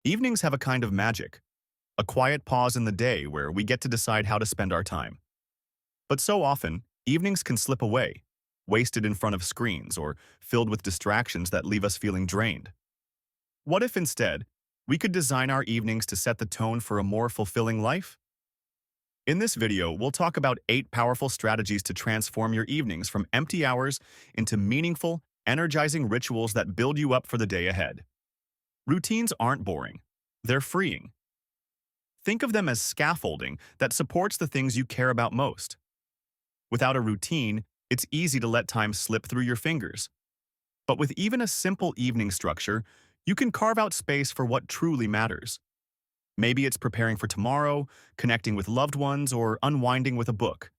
Evenings have a kind of magic, a quiet pause in the day where we get to decide how to spend our time. But so often, evenings can slip away, wasted in front of screens or filled with distractions that leave us feeling drained. What if instead, we could design our evenings to set the tone for a more fulfilling life? In this video, we'll talk about 8 powerful strategies to transform your evenings from empty hours into meaningful, energizing rituals that build you up for the day ahead. Routines aren't boring. They're freeing. Think of them as scaffolding that supports the things you care about most. Without a routine, it's easy to let time slip through your fingers. But with even a simple evening structure, you can carve out space for what truly matters. Maybe it's preparing for tomorrow, connecting with loved ones, or unwinding with a book.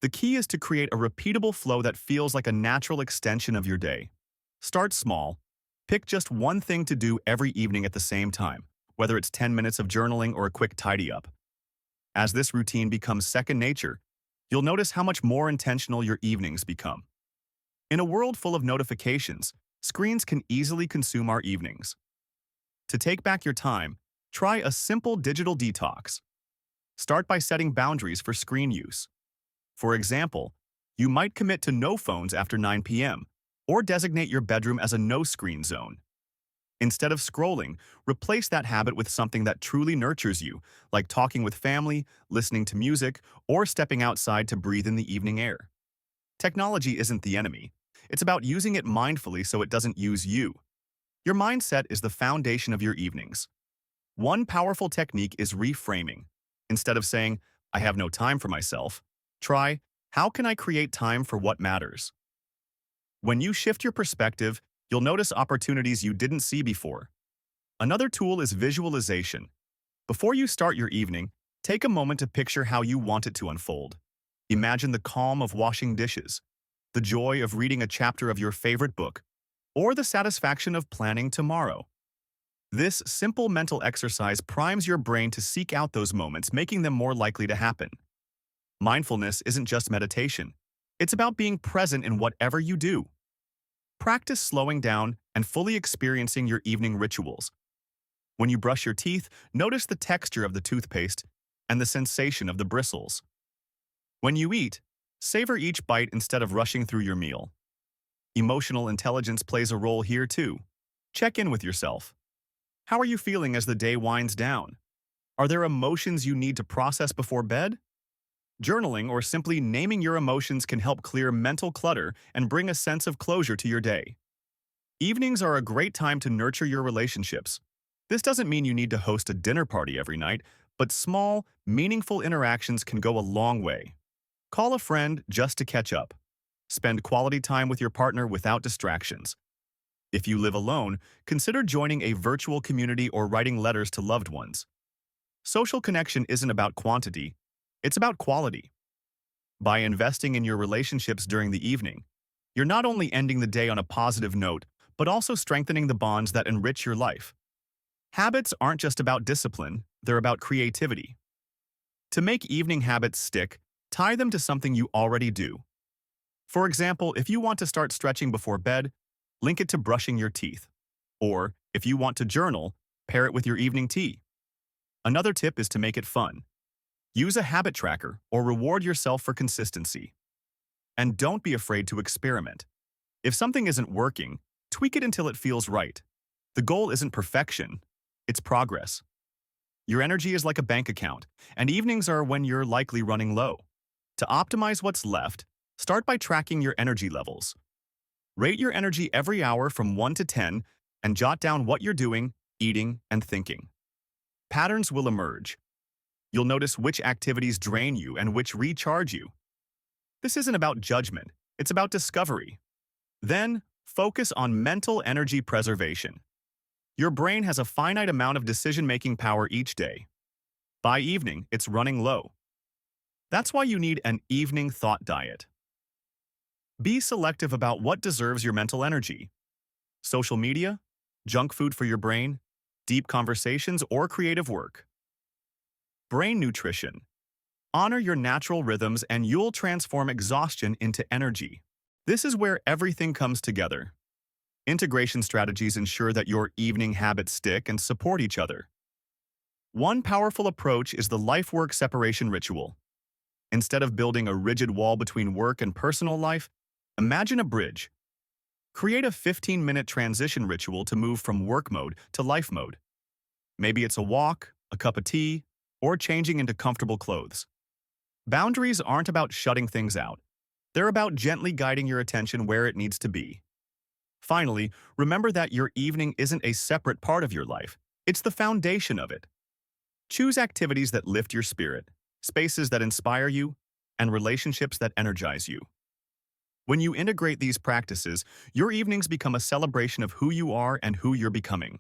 The key is to create a repeatable flow that feels like a natural extension of your day. Start small. Pick just one thing to do every evening at the same time, whether it's 10 minutes of journaling or a quick tidy-up. As this routine becomes second nature, you'll notice how much more intentional your evenings become. In a world full of notifications, screens can easily consume our evenings. To take back your time, try a simple digital detox. Start by setting boundaries for screen use. For example, you might commit to no phones after 9 p.m., or designate your bedroom as a no-screen zone. Instead of scrolling, replace that habit with something that truly nurtures you, like talking with family, listening to music, or stepping outside to breathe in the evening air. Technology isn't the enemy. It's about using it mindfully so it doesn't use you. Your mindset is the foundation of your evenings. One powerful technique is reframing. Instead of saying, "I have no time for myself," try, "How can I create time for what matters?" When you shift your perspective, you'll notice opportunities you didn't see before. Another tool is visualization. Before you start your evening, take a moment to picture how you want it to unfold. Imagine the calm of washing dishes, the joy of reading a chapter of your favorite book, or the satisfaction of planning tomorrow. This simple mental exercise primes your brain to seek out those moments, making them more likely to happen. Mindfulness isn't just meditation. It's about being present in whatever you do. Practice slowing down and fully experiencing your evening rituals. When you brush your teeth, notice the texture of the toothpaste and the sensation of the bristles. When you eat, savor each bite instead of rushing through your meal. Emotional intelligence plays a role here too. Check in with yourself. How are you feeling as the day winds down? Are there emotions you need to process before bed? Journaling or simply naming your emotions can help clear mental clutter and bring a sense of closure to your day. Evenings are a great time to nurture your relationships. This doesn't mean you need to host a dinner party every night, but small, meaningful interactions can go a long way. Call a friend just to catch up. Spend quality time with your partner without distractions. If you live alone, consider joining a virtual community or writing letters to loved ones. Social connection isn't about quantity, it's about quality. By investing in your relationships during the evening, you're not only ending the day on a positive note, but also strengthening the bonds that enrich your life. Habits aren't just about discipline, they're about creativity. To make evening habits stick, tie them to something you already do. For example, if you want to start stretching before bed, link it to brushing your teeth. Or, if you want to journal, pair it with your evening tea. Another tip is to make it fun. Use a habit tracker or reward yourself for consistency. And don't be afraid to experiment. If something isn't working, tweak it until it feels right. The goal isn't perfection, it's progress. Your energy is like a bank account, and evenings are when you're likely running low. To optimize what's left, start by tracking your energy levels. Rate your energy every hour from 1 to 10 and jot down what you're doing, eating, and thinking. Patterns will emerge. You'll notice which activities drain you and which recharge you. This isn't about judgment, it's about discovery. Then, focus on mental energy preservation. Your brain has a finite amount of decision-making power each day. By evening, it's running low. That's why you need an evening thought diet. Be selective about what deserves your mental energy. Social media, junk food for your brain, deep conversations, or creative work. Brain nutrition. Honor your natural rhythms and you'll transform exhaustion into energy. This is where everything comes together. Integration strategies ensure that your evening habits stick and support each other. One powerful approach is the life-work separation ritual. Instead of building a rigid wall between work and personal life, imagine a bridge. Create a 15-minute transition ritual to move from work mode to life mode. Maybe it's a walk, a cup of tea, or changing into comfortable clothes. Boundaries aren't about shutting things out. They're about gently guiding your attention where it needs to be. Finally, remember that your evening isn't a separate part of your life. It's the foundation of it. Choose activities that lift your spirit, spaces that inspire you, and relationships that energize you. When you integrate these practices, your evenings become a celebration of who you are and who you're becoming.